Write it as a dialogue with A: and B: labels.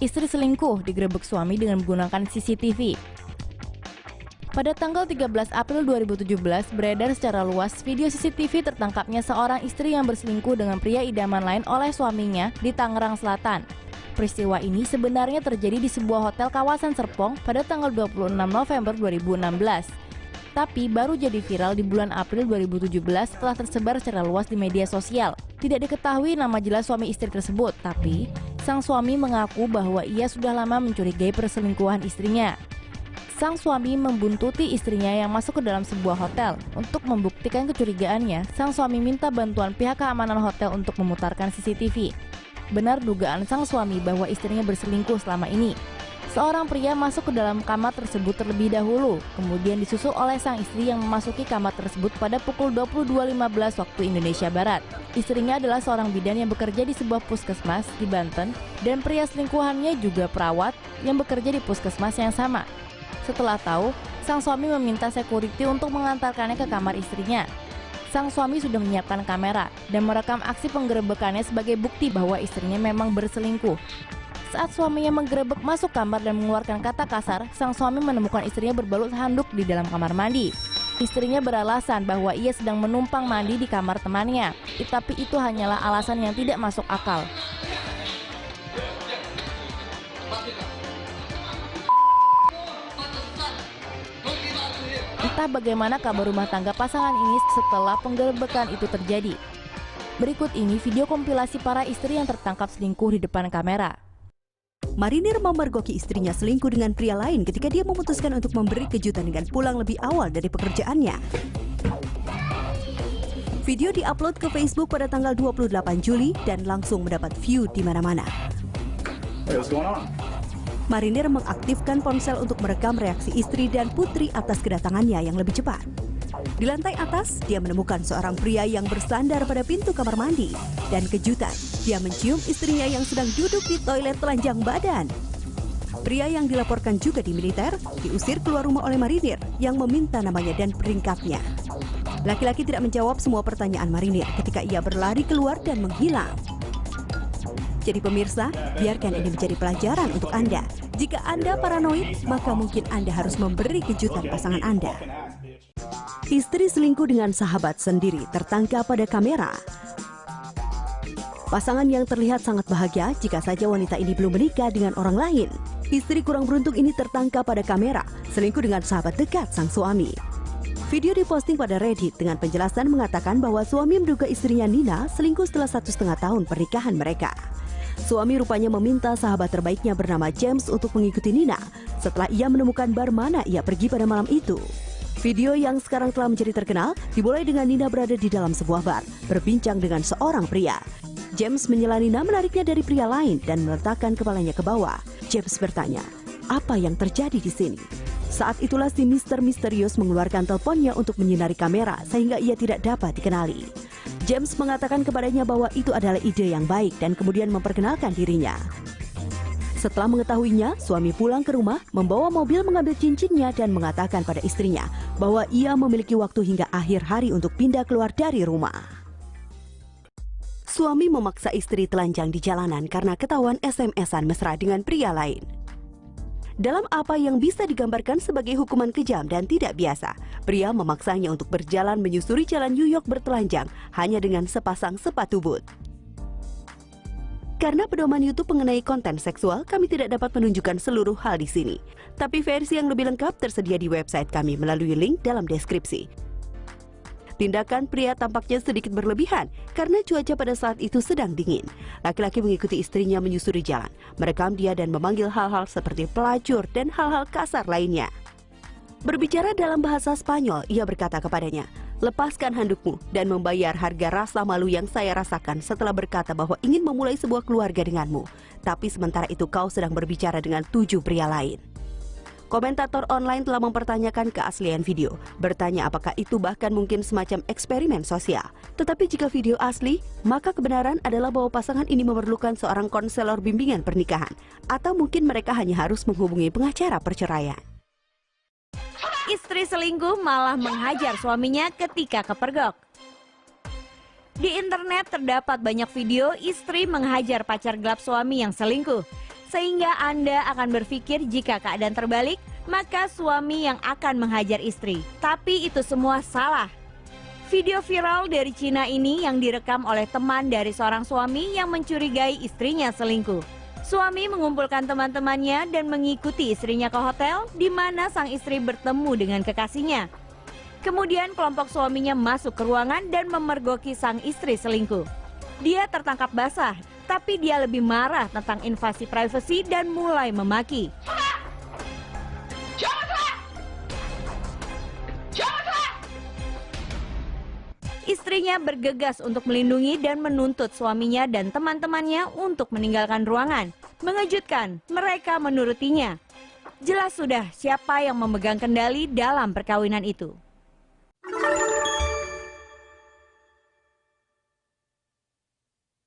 A: Istri selingkuh digerebek suami dengan menggunakan CCTV. Pada tanggal 13 April 2017, beredar secara luas video CCTV tertangkapnya seorang istri yang berselingkuh dengan pria idaman lain oleh suaminya di Tangerang Selatan. Peristiwa ini sebenarnya terjadi di sebuah hotel kawasan Serpong pada tanggal 26 November 2016. Tapi baru jadi viral di bulan April 2017 setelah tersebar secara luas di media sosial. Tidak diketahui nama jelas suami istri tersebut, tapi sang suami mengaku bahwa ia sudah lama mencurigai perselingkuhan istrinya. Sang suami membuntuti istrinya yang masuk ke dalam sebuah hotel. Untuk membuktikan kecurigaannya, sang suami minta bantuan pihak keamanan hotel untuk memutarkan CCTV. Benar dugaan sang suami bahwa istrinya berselingkuh selama ini. Seorang pria masuk ke dalam kamar tersebut terlebih dahulu, kemudian disusul oleh sang istri yang memasuki kamar tersebut pada pukul 22.15 waktu Indonesia Barat. Istrinya adalah seorang bidan yang bekerja di sebuah puskesmas di Banten, dan pria selingkuhannya juga perawat yang bekerja di puskesmas yang sama. Setelah tahu, sang suami meminta security untuk mengantarkannya ke kamar istrinya. Sang suami sudah menyiapkan kamera dan merekam aksi penggerebekannya sebagai bukti bahwa istrinya memang berselingkuh. Saat suaminya menggerebek masuk kamar dan mengeluarkan kata kasar, sang suami menemukan istrinya berbalut handuk di dalam kamar mandi. Istrinya beralasan bahwa ia sedang menumpang mandi di kamar temannya, tapi itu hanyalah alasan yang tidak masuk akal. Entah bagaimana kabar rumah tangga pasangan ini setelah penggerebekan itu terjadi. Berikut ini video kompilasi para istri yang tertangkap selingkuh di depan kamera.
B: Marinir memergoki istrinya selingkuh dengan pria lain ketika dia memutuskan untuk memberi kejutan dengan pulang lebih awal dari pekerjaannya. Video diupload ke Facebook pada tanggal 28 Juli dan langsung mendapat view di mana-mana. Marinir mengaktifkan ponsel untuk merekam reaksi istri dan putri atas kedatangannya yang lebih cepat. Di lantai atas, dia menemukan seorang pria yang bersandar pada pintu kamar mandi. Dan kejutan, dia mencium istrinya yang sedang duduk di toilet telanjang badan. Pria yang dilaporkan juga di militer, diusir keluar rumah oleh Marinir yang meminta namanya dan peringkatnya. Laki-laki tidak menjawab semua pertanyaan Marinir ketika ia berlari keluar dan menghilang. Jadi pemirsa, biarkan ini menjadi pelajaran untuk Anda. Jika Anda paranoid, maka mungkin Anda harus memberi kejutan pasangan Anda. Istri selingkuh dengan sahabat sendiri tertangkap pada kamera. Pasangan yang terlihat sangat bahagia jika saja wanita ini belum menikah dengan orang lain. Istri kurang beruntung ini tertangkap pada kamera, selingkuh dengan sahabat dekat sang suami. Video diposting pada Reddit dengan penjelasan mengatakan bahwa suami menduga istrinya Nina selingkuh setelah 1,5 tahun pernikahan mereka. Suami rupanya meminta sahabat terbaiknya bernama James untuk mengikuti Nina setelah ia menemukan bar mana ia pergi pada malam itu. Video yang sekarang telah menjadi terkenal dimulai dengan Nina berada di dalam sebuah bar, berbincang dengan seorang pria. James menyela Nina menariknya dari pria lain dan meletakkan kepalanya ke bawah. James bertanya, apa yang terjadi di sini? Saat itulah si Mister Misterius mengeluarkan teleponnya untuk menyinari kamera sehingga ia tidak dapat dikenali. James mengatakan kepadanya bahwa itu adalah ide yang baik dan kemudian memperkenalkan dirinya. Setelah mengetahuinya, suami pulang ke rumah, membawa mobil mengambil cincinnya dan mengatakan pada istrinya bahwa ia memiliki waktu hingga akhir hari untuk pindah keluar dari rumah. Suami memaksa istri telanjang di jalanan karena ketahuan SMS-an mesra dengan pria lain. Dalam apa yang bisa digambarkan sebagai hukuman kejam dan tidak biasa, pria memaksanya untuk berjalan menyusuri jalan New York bertelanjang hanya dengan sepasang sepatu boot. Karena pedoman YouTube mengenai konten seksual, kami tidak dapat menunjukkan seluruh hal di sini. Tapi versi yang lebih lengkap tersedia di website kami melalui link dalam deskripsi. Tindakan pria tampaknya sedikit berlebihan karena cuaca pada saat itu sedang dingin. Laki-laki mengikuti istrinya menyusuri jalan, merekam dia dan memanggil hal-hal seperti pelacur dan hal-hal kasar lainnya. Berbicara dalam bahasa Spanyol, ia berkata kepadanya, "Lepaskan handukmu dan membayar harga rasa malu yang saya rasakan setelah berkata bahwa ingin memulai sebuah keluarga denganmu. Tapi sementara itu kau sedang berbicara dengan 7 pria lain." Komentator online telah mempertanyakan keaslian video, bertanya apakah itu bahkan mungkin semacam eksperimen sosial. Tetapi jika video asli, maka kebenaran adalah bahwa pasangan ini memerlukan seorang konselor bimbingan pernikahan, atau mungkin mereka hanya harus menghubungi pengacara perceraian.
C: Istri selingkuh malah menghajar suaminya ketika kepergok. Di internet terdapat banyak video istri menghajar pacar gelap suami yang selingkuh. Sehingga Anda akan berpikir jika keadaan terbalik, maka suami yang akan menghajar istri. Tapi itu semua salah. Video viral dari Cina ini yang direkam oleh teman dari seorang suami yang mencurigai istrinya selingkuh. Suami mengumpulkan teman-temannya dan mengikuti istrinya ke hotel di mana sang istri bertemu dengan kekasihnya. Kemudian kelompok suaminya masuk ke ruangan dan memergoki sang istri selingkuh. Dia tertangkap basah, tapi dia lebih marah tentang invasi privasi dan mulai memaki. Istrinya bergegas untuk melindungi dan menuntut suaminya dan teman-temannya untuk meninggalkan ruangan. Mengejutkan, mereka menurutinya. Jelas sudah siapa yang memegang kendali dalam perkawinan itu.